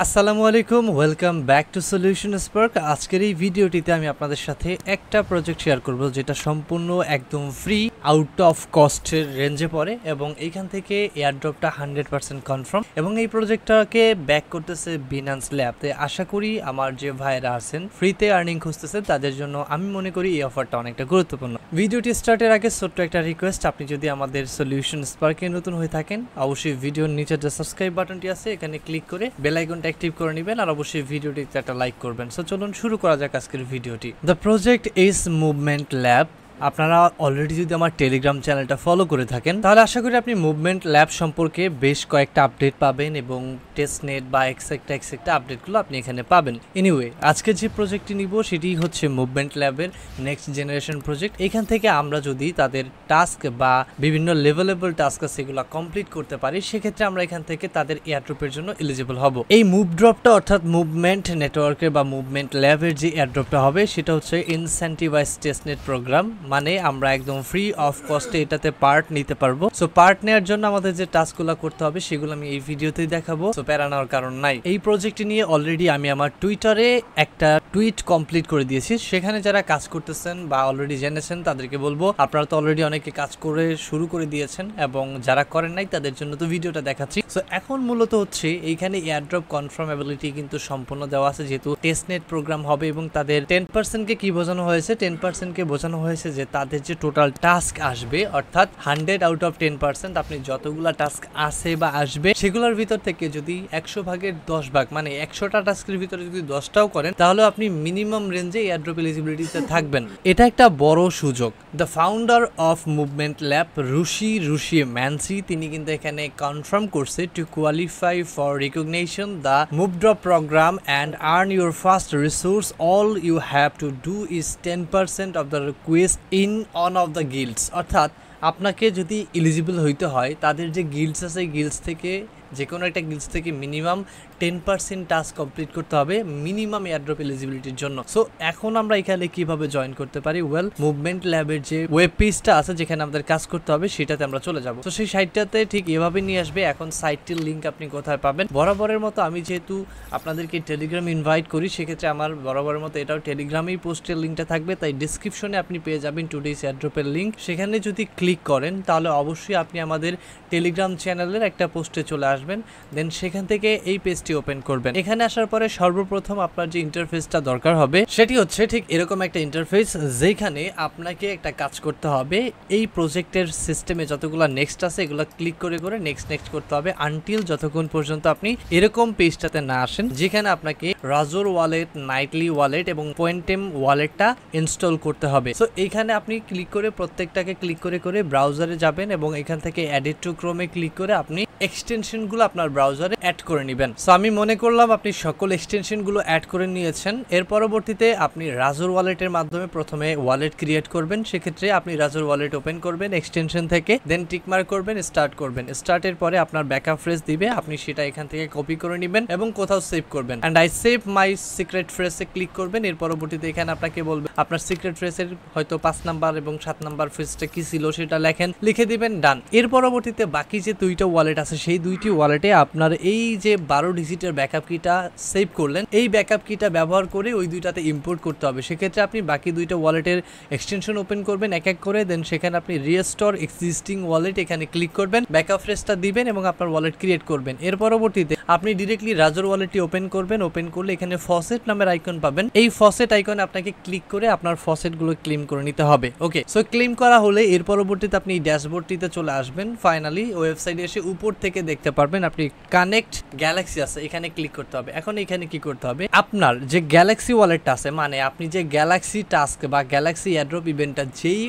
আসসালামু আলাইকুম, welcome back to solution spark. আজকের এই ভিডিওটিতে আমি আপনাদের সাথে একটা প্রজেক্ট শেয়ার করব যেটা সম্পূর্ণ একদম ফ্রি, আউট অফ কস্টের রেঞ্জে পড়ে এবং এইখান থেকে এয়ারড্রপটা 100% কনফার্ম এবং এই প্রজেক্টটাকে ব্যাক করতেছে বিনান্স ল্যাবতে। আশা করি আমার যে ভাইরা আছেন ফ্রিতে আর্নিং খুঁজতেছেন তাদের জন্য আমি মনে করি এই অফারটা অনেকটা গুরুত্বপূর্ণ। ভিডিওটি স্টার্টের আগে ছোট্ট একটা রিকোয়েস্ট, আপনি যদি আমাদের সলিউশন স্পার্কে নতুন হয়ে থাকেন অবশ্যই ভিডিওর নিচে যে সাবস্ক্রাইব বাটনটি আছে এখানে ক্লিক করে বেল আইকনটা অ্যাক্টিভ করে নেবেন আর অবশ্যই ভিডিওটিতে একটা লাইক করবেন। সো চলুন শুরু করা যাক আজকের ভিডিওটি। The project is movement lab. আপনারা অলরেডি যদি আমার টেলিগ্রাম চ্যানেলটা ফলো করে থাকেন তাহলে আশা করি আপনি মুভমেন্ট ল্যাব সম্পর্কে বেশ কয়েকটা আপডেট পাবেন এবং টেস্টনেট বা এক্সেক্টা আপডেটগুলো আপনি এখানে পাবেন। এনিওয়ে, আজকে যে প্রজেক্টটি নিব সেটি হচ্ছে মুভমেন্ট ল্যাবের নেক্সট জেনারেশন প্রজেক্ট। এখান থেকে আমরা যদি তাদের টাস্ক বা বিভিন্ন লেভেলেবল টাস্ক আছে সেগুলো কমপ্লিট করতে পারি সেক্ষেত্রে আমরা এখান থেকে তাদের এয়ারড্রপের জন্য এলিজিবল হব। এই মুভ ড্রপটা অর্থাৎ মুভমেন্ট নেটওয়ার্কের বা মুভমেন্ট ল্যাবের যে এয়ারড্রপটা হবে সেটা হচ্ছে ইনসেন্টিভাইজ টেস্টনেট প্রোগ্রাম, মানে আমরা একদম ফ্রি অফ কস্টে এটাতে পার্ট নিতে পারবো। সো পার্ট নেওয়ার জন্য আমাদের যে টাস্কগুলো করতে হবে সেগুলো আমি এই ভিডিওতেই দেখাবো, সো প্যারা নেওয়ার কারণ নাই। এই প্রজেক্টটি নিয়ে অলরেডি আমি আমার টুইটারে একটা টুইট কমপ্লিট করে দিয়েছি। সেখানে যারা কাজ করতেছেন বা অলরেডি জেনেছেন তাদেরকে বলবো আপনারা তো অলরেডি অনেকে কাজ করে শুরু করে দিয়েছেন এবং যারা করেন নাই তাদের জন্য তো ভিডিওটা দেখাচ্ছি। সো এখন মূলত হচ্ছে এইখানে এয়ারড্রপ কনফার্মেবিলিটি কিন্তু সম্পূর্ণ দেওয়া আছে, যেহেতু টেস্টনেট প্রোগ্রাম হবে এবং তাদের 10%কে কি বোঝানো হয়েছে, 10%কে বোঝানো হয়েছে যে তাদের যে টোটাল টাস্ক আসবে অর্থাৎ 100 আউট অফ 10% আপনি যতগুলা টাস্ক আসে বা আসবে সেগুলোর ভিতর থেকে যদি 100 ভাগের 10 ভাগ মানে 100টা টাস্কের ভিতরে যদি 10টাও করেন তাহলে আপনি মিনিমাম রেঞ্জে এয়ারড্রপ এলিজিবিলিটিতে থাকবেন। এটা একটা বড় সুযোগ। The founder of movement lab Rushi Mansi তিনি কিন্তু এখানে কনফার্ম করছে to qualify for recognition the move drop program and earn your first resource all you have to do is 10% of the request in on of the guilds. অর্থাৎ আপনাকে যদি eligible হইতে হয় তাদের যে গিল্ডস আছে গিল্ডস থেকে যে কোনো একটা গিল্ডস থেকে মিনিমাম 10% টাস্ক কমপ্লিট করতে হবে মিনিমাম এয়ারড্রপ এলিজিবিলিটির জন্য। সো এখন আমরা এখানে কিভাবে জয়েন করতে পারি? ওয়েল, মুভমেন্ট ল্যাবের যে ওয়েব পেজটা আছে যেখানে আমাদের কাজ করতে হবে সেটাতে আমরা চলে যাব। তো সেই সাইটটাতে ঠিক এভাবে নিয়ে আসবে। এখন সাইটটির লিঙ্ক আপনি কোথায় পাবেন? বরাবরের মতো আমি যেহেতু আপনাদেরকে টেলিগ্রাম ইনভাইট করি সেক্ষেত্রে আমার বরাবরের মতো এটাও টেলিগ্রামেই পোস্টের লিঙ্কটা থাকবে, তাই ডিসক্রিপশনে আপনি পেয়ে যাবেন টুডেস এয়ারড্রপের লিঙ্ক। সেখানে যদি ক্লিক করেন তাহলে অবশ্যই আপনি আমাদের টেলিগ্রাম চ্যানেলের একটা পোস্টে চলে আসবেন, দেন সেখান থেকে এই পেজটি ওপেন করবেন। এখানে আসার পরে সর্বপ্রথম আপনার যে ইন্টারফেসটা দরকার হবে সেটি হচ্ছে ঠিক এরকম একটা ইন্টারফেস, যেখানে আপনাকে একটা কাজ করতে হবে। এই প্রজেক্টের সিস্টেমে যতগুলো নেক্সট আছে এগুলো ক্লিক করে করে নেক্সট করতে হবে আনটিল যতক্ষণ পর্যন্ত আপনি এরকম পেজটাতে না আসেন যেখানে আপনাকে রাজোর ওয়ালেট, নাইটলি ওয়ালেট এবং পয়েন্টেম ওয়ালেটটা ইনস্টল করতে হবে। সো এইখানে আপনি ক্লিক করে প্রত্যেকটাকে ক্লিক করে করে ব্রাউজারে যাবেন এবং এখান থেকে এডিট টু ক্রোমে ক্লিক করে আপনি এক্সটেনশনগুলো আপনার ব্রাউজারে অ্যাড করে নেবেন। সো আমি মনে করলাম আপনি সকল এক্সটেনশনগুলো অ্যাড করে নিয়েছেন। এর পরবর্তীতে আপনি রাজোর ওয়ালেটের মাধ্যমে প্রথমে ওয়ালেট ক্রিয়েট করবেন। সেক্ষেত্রে আপনি রাজোর ওয়ালেট ওপেন করবেন এক্সটেনশন থেকে, দেন টিকমার্ক করবেন, স্টার্ট করবেন। স্টার্টের পরে আপনার ব্যাকআপ ফ্রেজ দিবে, আপনি সেটা এখান থেকে কপি করে নেবেন এবং কোথাও সেভ করবেন। And I save my secret ফ্রেজে ক্লিক করবেন। এর পরবর্তীতে এখানে আপনাকে বলবে আপনার সিক্রেট ফ্রেজের হয়তো 5 নাম্বার এবং 7 নাম্বার ফ্রেজটা কি ছিল সেটা লেখেন, লিখে দিবেন, ডান। এর পরবর্তীতে বাকি যে 2টা ওয়ালেট আছে সেই 2টি ওয়ালেটে আপনার এই যে 12 ডিজিটের ব্যাকআপ কিটা সেভ করলেন এই ব্যাকআপ কিটা ব্যবহার করে ওই 2টাতে ইম্পোর্ট করতে হবে। সেক্ষেত্রে আপনি বাকি 2টা ওয়ালেটের এক্সটেনশন ওপেন করবেন এক এক করে, দেন সেখানে আপনি রিস্টোর এক্সিস্টিং ওয়ালেট এখানে ক্লিক করবেন, ব্যাকআপ ফ্রেজটা দিবেন এবং আপনার ওয়ালেট ক্রিয়েট করবেন। এর পরবর্তীতে আপনি ডিরেক্টলি রাজোর ওয়ালেটটি ওপেন করবেন। ওপেন করলে এখানে ফসেট নামের আইকন পাবেন। এই ফসেট আইকনে আপনাকে ক্লিক করে আপনার ফসেটগুলো ক্লেম করে নিতে হবে। ওকে, সো ক্লেম করা হলে এর পরবর্তীতে আপনি ড্যাশবোর্ডটিতে চলে আসবেন। ফাইনালি ওয়েবসাইটে এসে উপর থেকে দেখতে পারবেন আপনি কানেক্ট গ্যালাক্সি আছে এখানে ক্লিক করতে হবে। এখন এখানে কি করতে হবে? আপনার যে গ্যালাক্সি ওয়ালেটটা আছে মানে আপনি যে গ্যালাক্সি টাস্ক বা গ্যালাক্সি এয়ারড্রপ ইভেন্টটা যেই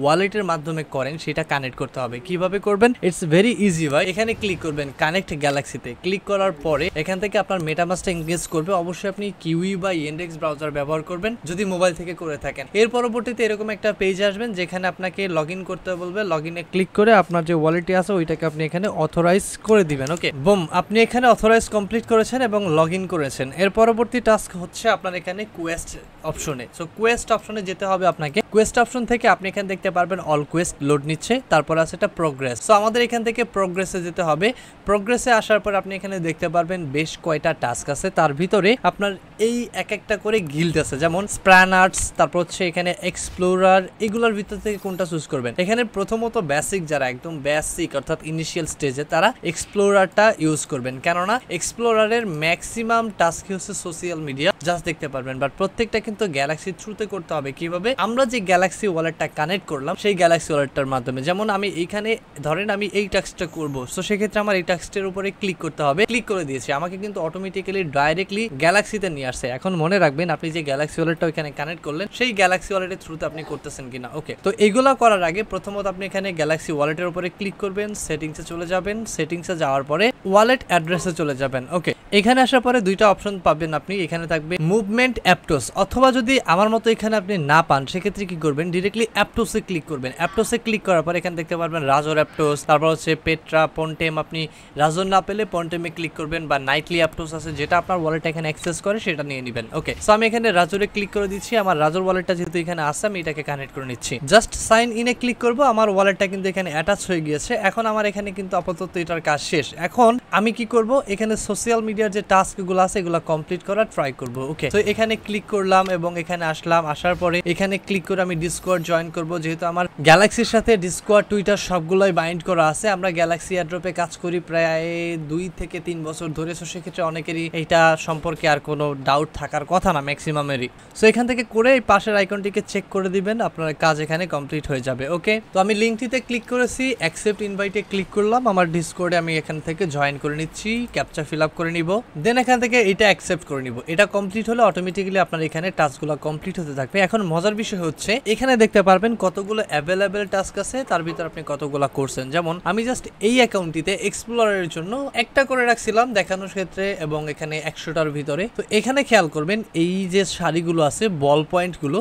ওয়ালেটের মাধ্যমে করেন সেটা কানেক্ট করতে হবে। কিভাবে করবেন? ইটস ভেরি ইজি ভাই। এখানে ক্লিক করবেন কানেক্ট গ্যালাক্সিতে। ক্লিক করার পরে এখান থেকে আপনার মেটামাস্কটা এনগেজ করবে। অবশ্যই আপনি কিউই বা ইন্ডেক্স ব্রাউজার ব্যবহার করবেন যদি মোবাইল থেকে করে থাকেন। এর পরবর্তীতে এরকম একটা পেজ আসবেন যেখানে আপনাকে লগ ইন করতে বলবে। লগ ইনে ক্লিক করে আপনার যে ওয়ালেটটি আছে ওইটাকে আপনি এখানে অথরাইজ করে দিবেন। ওকে, বুম, আপনি এখানে অথরাইজ কমপ্লিট করেছেন এবং লগ ইন করেছেন। এর পরবর্তী টাস্ক হচ্ছে আপনার এখানে কোয়েস্ট অপশনে। সো কোয়েস্ট অপশনে যেতে হবে আপনাকে। কোয়েস্ট অপশন থেকে আপনি এখানে দেখতে পারবেন অল কোয়েস্ট লোড নিচ্ছে, তারপর আছে এটা প্রোগ্রেস। সো আমাদের এখান থেকে প্রোগ্রেসে যেতে হবে। প্রোগ্রেসে আসার পর আপনি এখানে দেখতে পারবেন বেশ কয়টা টাস্ক আছে, তার ভিতরে আপনার এই এক একটা করে গিল্ড আছে, যেমন স্প্রানার্স, তারপর হচ্ছে এখানে এক্সপ্লোরার, এগুলোর ভিতর থেকে কোনটা চুজ করবেন। এখানে প্রথমত বেসিক যারা একদম বেসিক অর্থাৎ ইনিশিয়াল স্টেজে তারা এক্সপ্লোরারটা ইউজ করবেন, কেননা এক্সপ্লোরারের ম্যাক্সিমাম টাস্ক হচ্ছে সোশ্যাল মিডিয়া জাস্ট দেখতে পারবেন, বাট প্রত্যেকটা কিন্তু গ্যালাক্সির থ্রুতে করতে হবে। কিভাবে? আমরা যে গ্যালাক্সি ওয়ালেটটা কানেক্ট করলাম সেই গ্যালাক্সি ওয়ালেটটার মাধ্যমে। যেমন আমি এইখানে ধরেন আমি এই টাস্কটা করবো, সো সেক্ষেত্রে আমার এই টাস্কটার উপরে ক্লিক করতে হবে। ক্লিক করে দিয়েছি, আমাকে কিন্তু অটোমেটিক্যালি ডাইরেক্টলি গ্যালাক্সিতে নিয়ে আসছে। এখন মনে রাখবেন আপনি যে গ্যালাক্সি ওয়ালেটটা ওইখানে কানেক্ট করলেন সেই গ্যালাক্সি ওয়ালেটের থ্রুতে আপনি করতেছেন কিনা। ওকে, তো এইগুলা করার আগে প্রথমত আপনি এখানে গ্যালাক্সি ওয়ালেটের উপরে ক্লিক করবেন, সেটিংসে চলে যাবেন, সেটিংসে যাওয়ার পরে ওয়ালেট অ্যাড্রেসে চলে যাবেন। ওকে, এখানে আসার পরে দুইটা অপশন পাবেন আপনি। এখানে থাকবে মুভমেন্ট অ্যাপটোস, অথবা যদি আমার মতো এখানে আপনি না পান সেক্ষেত্রে কি করবেন, ডিরেক্টলি অ্যাপটোসে ক্লিক করবেন। অ্যাপটোসে ক্লিক করার পর এখানে দেখতে পারবেন রাজর অ্যাপটোস, তারপর হচ্ছে পেট্রা, পন্টেম। আপনি রাজর না পেলে পন্টেমে ক্লিক করবেন, বা নাইটলি অ্যাপটোস আছে যেটা আপনার ওয়ালেট এখানে অ্যাক্সেস করে সেটা নিয়ে নেবেন। ওকে, সো আমি এখানে রাজরে ক্লিক করে দিচ্ছি। আমার রাজর ওয়ালেটটা যেহেতু এখানে আছে আমি এটাকে কানেক্ট করে নিচ্ছি। জাস্ট সাইন ইনে ক্লিক করব, আমার ওয়ালেটটা কিন্তু এখানে অ্যাটাচ হয়ে গিয়েছে। এখন আমার এখানে কিন্তু আপাতত এটার কাজ শেষ। এখন আমি কি করব, এখানে সোশ্যাল মিডিয়ার যে টাস্কগুলো আছে এগুলো কমপ্লিট করার ট্রাই করব। ওকে, তো এখানে ক্লিক করলাম এবং এখানে আসলাম। আসার পরে এখানে ক্লিক করে আমি ডিসকর্ড জয়েন করব, যেহেতু আমার গ্যালাক্সির সাথে ডিসকর্ড, টুইটার সবগুলোই বাইন্ড করা আছে। আমরা গ্যালাক্সি এয়ারড্রপে কাজ করি প্রায় 2 থেকে 3 বছর ধরে, সো সেক্ষেত্রে অনেকেরই এইটা সম্পর্কে আর কোনো ডাউট থাকার কথা না ম্যাক্সিমামেরই। সো এখান থেকে করে এই পাশের আইকনটিকে চেক করে দিবেন, আপনার কাজ এখানে কমপ্লিট হয়ে যাবে। ওকে, তো আমি লিঙ্কটিতে ক্লিক করেছি, অ্যাকসেপ্ট ইনভাইটে ক্লিক করলাম, আমার ডিসকর্ডে আমি এখান থেকে জয়েন করে নিচ্ছি, ক্যাপচা ফিল আপ করে নিব, দেন এখান থেকে এটা অ্যাকসেপ্ট করে নিব। এটা কমপ্লিট হলে অটোমেটিক্যালি আপনার এখানে টাস্কগুলো কমপ্লিট হতে থাকবে। এখন মজার বিষয় হচ্ছে এখানে দেখতে পারবেন কতগুলো অ্যাভেলেবেল টাস্ক আছে, তার ভিতর আপনি কতগুলো করছেন। যেমন আমি জাস্ট এই অ্যাকাউন্টটিতে এক্সপ্লোরারের জন্য একটা করে রাখছিলাম দেখানোর ক্ষেত্রে, এবং এখানে 100টার ভিতরে। তো এখানে খেয়াল করবেন এই যে শাড়িগুলো আছে, বল পয়েন্টগুলো,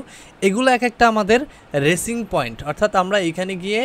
এগুলো এক একটা আমাদের রেসিং পয়েন্ট, অর্থাৎ আমরা এখানে গিয়ে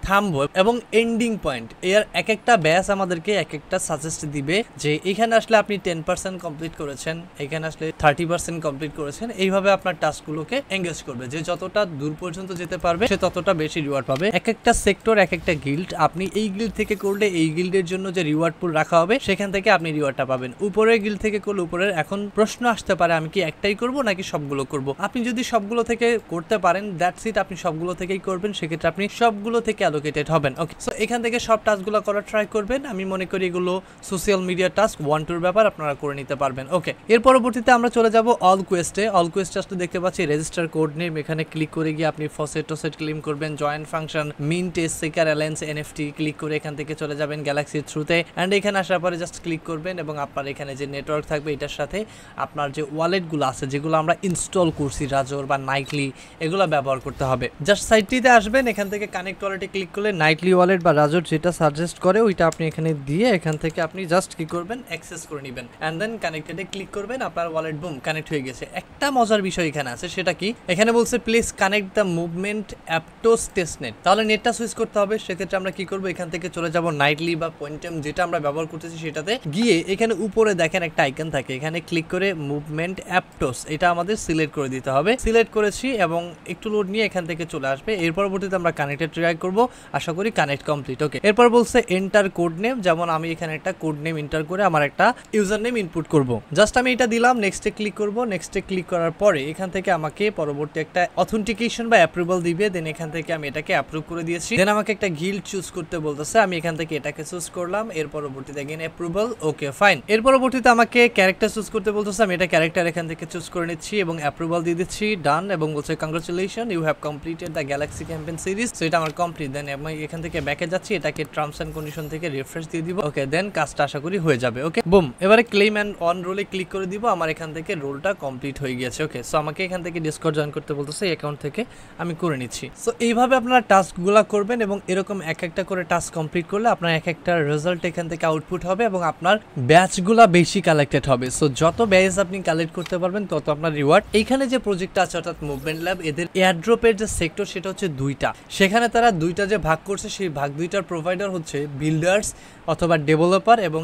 থামবো, এবং এন্ডিং পয়েন্ট এর এক একটা ব্যাস আমাদেরকে এক একটা সাজেস্ট দিবে যে এখানে আসলে আপনি 10% কমপ্লিট করেছেন, এখানে আসলে 30% কমপ্লিট করেছেন। এইভাবে আপনার টাস্কগুলোকে এঙ্গেজ করবে, যে যতটা দূর পর্যন্ত যেতে পারবে সে ততটা বেশি রিওয়ার্ড পাবে। এক একটা সেক্টর, এক একটা গিল্ড, আপনি এই গিল্ড থেকে করলে এই গিল্ডের জন্য যে রিওয়ার্ড পুল রাখা হবে সেখান থেকে আপনি রিওয়ার্ডটা পাবেন। উপরের গিল্ড থেকে করলে উপরের। এখন প্রশ্ন আসতে পারে আমি কি একটাই করব নাকি সবগুলো করব। আপনি যদি সবগুলো থেকে করতে পারেন দ্যাটস ইট, আপনি সবগুলো থেকেই করবেন, সেক্ষেত্রে আপনি সবগুলো থেকে অ্যালোকেটেড হবেন। ওকে, সো এখান থেকে সব টাস্কগুলো করার ট্রাই করবেন। আমি মনে করি এগুলো সোশ্যাল মিডিয়া টাস্ক 1-2 ব্যাপার, আপনারা করে নিতে পারবেন। ওকে, এর পরবর্তীতে আমরা চলে যাব অল কোয়েস্টে। অল কোয়েস্টে আসলে দেখতে পাচ্ছি রেজিস্টার কোড নেম, এখানে ক্লিক করে গিয়ে আপনি ফসেট ক্লেম করবেন, join function, mint, shaker, alliance, NFT click করে এখান থেকে চলে যাবেন গ্যালাক্সির থ্রুতে। অ্যান্ড এখানে আসার পরে জাস্ট ক্লিক করবেন এবং আপনার এখানে যে নেটওয়ার্ক থাকবে এটার সাথে আপনার যে ওয়ালেটগুলো আছে যেগুলো আমরা ইনস্টল করছি রাজর বা নাইটলি, এগুলো ব্যবহার করতে হবে। জাস্ট সাইটটিতে আসবেন, এখান থেকে কানেক্ট ওয়ালেটে ক্লিক করলে নাইটলি ওয়ালেট বা রাজর যেটা সাজেস্ট করে ওইটা আপনি এখানে দিয়ে এখান থেকে আপনি জাস্ট কি করবেন, অ্যাক্সেস করে নেবেন, এন্ড দেন কানেক্টেডে ক্লিক করবেন, আপনার ওয়ালেট বুম কানেক্ট হয়ে গেছে। একটা মজার বিষয় এখানে আছে, সেটা কি, এখানে বলছে please connect the movement Aptos testnet, তাহলে নেটটা সুইচ করতে হবে। সেক্ষেত্রে আমরা কি করব, এখান থেকে চলে যাব নাইটলি বা পয়েন্টেম যেটা আমরা ব্যবহার করতেছি সেটাতে গিয়ে এখানে উপরে দেখেন একটা আইকন থাকে, এখানে ক্লিক করে মুভমেন্ট অ্যাপটোস এটা আমাদের সিলেক্ট করে দিতে হবে। সিলেক্ট করেছি এবং একটু লোড নিয়ে এখান থেকে চলে আসবে। এর পরবর্তীতে আমরা কানেক্টেড ট্রাই করব, আশা করি কানেক্ট কমপ্লিট। ওকে, এরপর বলছে এন্টার কোড নেম, যেমন আমি এখানে একটা কোড নেম এন্টার করে আমার একটা ইউজার নেম ইনপুট করব। জাস্ট আমি এটা দিলাম, নেক্সটে ক্লিক করব। নেক্সটে ক্লিক করার পরে এখান থেকে আমাকে পরবর্তী একটা অথেন্টিকেশন বা অ্যাপ্রুভাল দিবে, দেন এখান থেকে আমি এটাকে অ্যাপ্রুভ করে দিয়েছি। দেন আমাকে একটা গিল্ড চুজ করতে বলতেছে, আমি এখান থেকে এটাকে চুজ করলাম। এর পরবর্তীতে এগেইন অ্যাপ্রুভাল, ওকে ফাইন। এর পরবর্তীতে আমাকে ক্যারেক্টার চুজ করতে বলতেছে, আমি এটা ক্যারেক্টার এখান থেকে চুজ করে নিচ্ছি এবং অ্যাপ্রুভাল দিয়ে দিচ্ছি, ডান, এবং বলছে congratulation you have completed the galaxy campaign series. So এটা আমার কমপ্লিট। দেন আমি এখান থেকে ব্যাকে যাচ্ছি, এটাকে টার্মস এন্ড কন্ডিশন থেকে রিফ্রেশ দিয়ে দিব। ওকে, দেন কাজটা আশা করি হয়ে যাবে। ওকে, বুম, এবারে ক্লেম এন্ড অন রোলে ক্লিক করে দিব, আমার এখান থেকে রোলটা কমপ্লিট হয়ে গিয়েছে। ওকে, সো আমাকে এখান থেকে ডিসকর্ড জয়েন করতে বলতেছে, এই অ্যাকাউন্ট থেকে আমি করে নিচ্ছি। সো এইভাবে আপনারা টাস্কগুলো করবেন এবং এরকম এক একটা করে টাস্ক কমপ্লিট করলে আপনার এক একটা রেজাল্ট এখান থেকে আউটপুট হবে এবং আপনার ব্যাচগুলা বেশি কালেক্টেড হবে। সো যত ব্যাচ আপনি কালেক্ট করতে পারবেন তত আপনার রিওয়ার্ড। এইখানে যে প্রজেক্টটা আছে অর্থাৎ মুভমেন্ট ল্যাব, এদের এয়ারড্রপের যে সেক্টর সেটা হচ্ছে 2টা, সেখানে তারা 2টা যে ভাগ করছে সেই ভাগ 2টার প্রোভাইডার হচ্ছে বিল্ডার্স অথবা ডেভেলপার এবং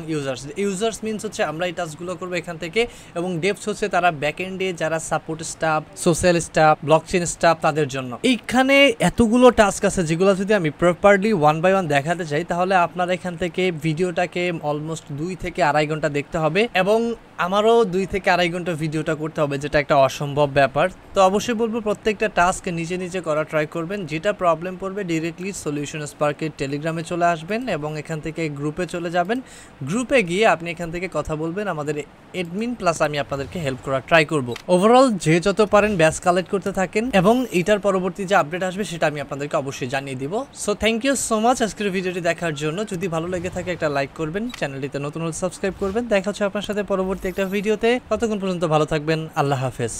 ইউজার্স মিনস হচ্ছে আমরা এই টাস্কগুলো করবো এখান থেকে, এবং ডেভস হচ্ছে তারা ব্যাকএন্ডে যারা support staff, social staff, blockchain staff তাদের জন্য। এইখানে এতগুলো টাস্ক আছে যেগুলো যদি আমি প্রপারলি ওয়ান বাই ওয়ান দেখাতে চাই তাহলে আপনারা এখান থেকে ভিডিওটাকে অলমোস্ট 2 থেকে আড়াই ঘন্টা দেখতে হবে, এবং আমারও 2 থেকে আড়াই ঘন্টা ভিডিওটা করতে হবে, যেটা একটা অসম্ভব ব্যাপার। তো অবশ্যই বলবো প্রত্যেকটা টাস্ক নিজে নিজে করা ট্রাই করবেন। যেটা প্রবলেম পড়বে ডিরেক্টলি সলিউশন স্পার্কের টেলিগ্রামে চলে আসবেন এবং এখান থেকে গ্রুপে চলে যাবেন। গ্রুপে গিয়ে আপনি এখান থেকে কথা বলবেন আমাদের এডমিন, প্লাস আমি আপনাদেরকে হেল্প করার ট্রাই করব। ওভারঅল যে যত পারেন ব্যাচ কালেক্ট করতে থাকেন, এবং এটার পরবর্তী যে আপডেট আসবে সেটা আমি আপনাদেরকে অবশ্যই জানিয়ে দিব। So thank you so much আজকের ভিডিওটি দেখার জন্য। যদি ভালো লেগে থাকে একটা লাইক করবেন, চ্যানেলটিতে নতুন হলে সাবস্ক্রাইব করবেন। দেখা হচ্ছে আপনার সাথে পরবর্তী একটা ভিডিওতে। ততক্ষণ পর্যন্ত ভালো থাকবেন। আল্লাহ হাফেজ।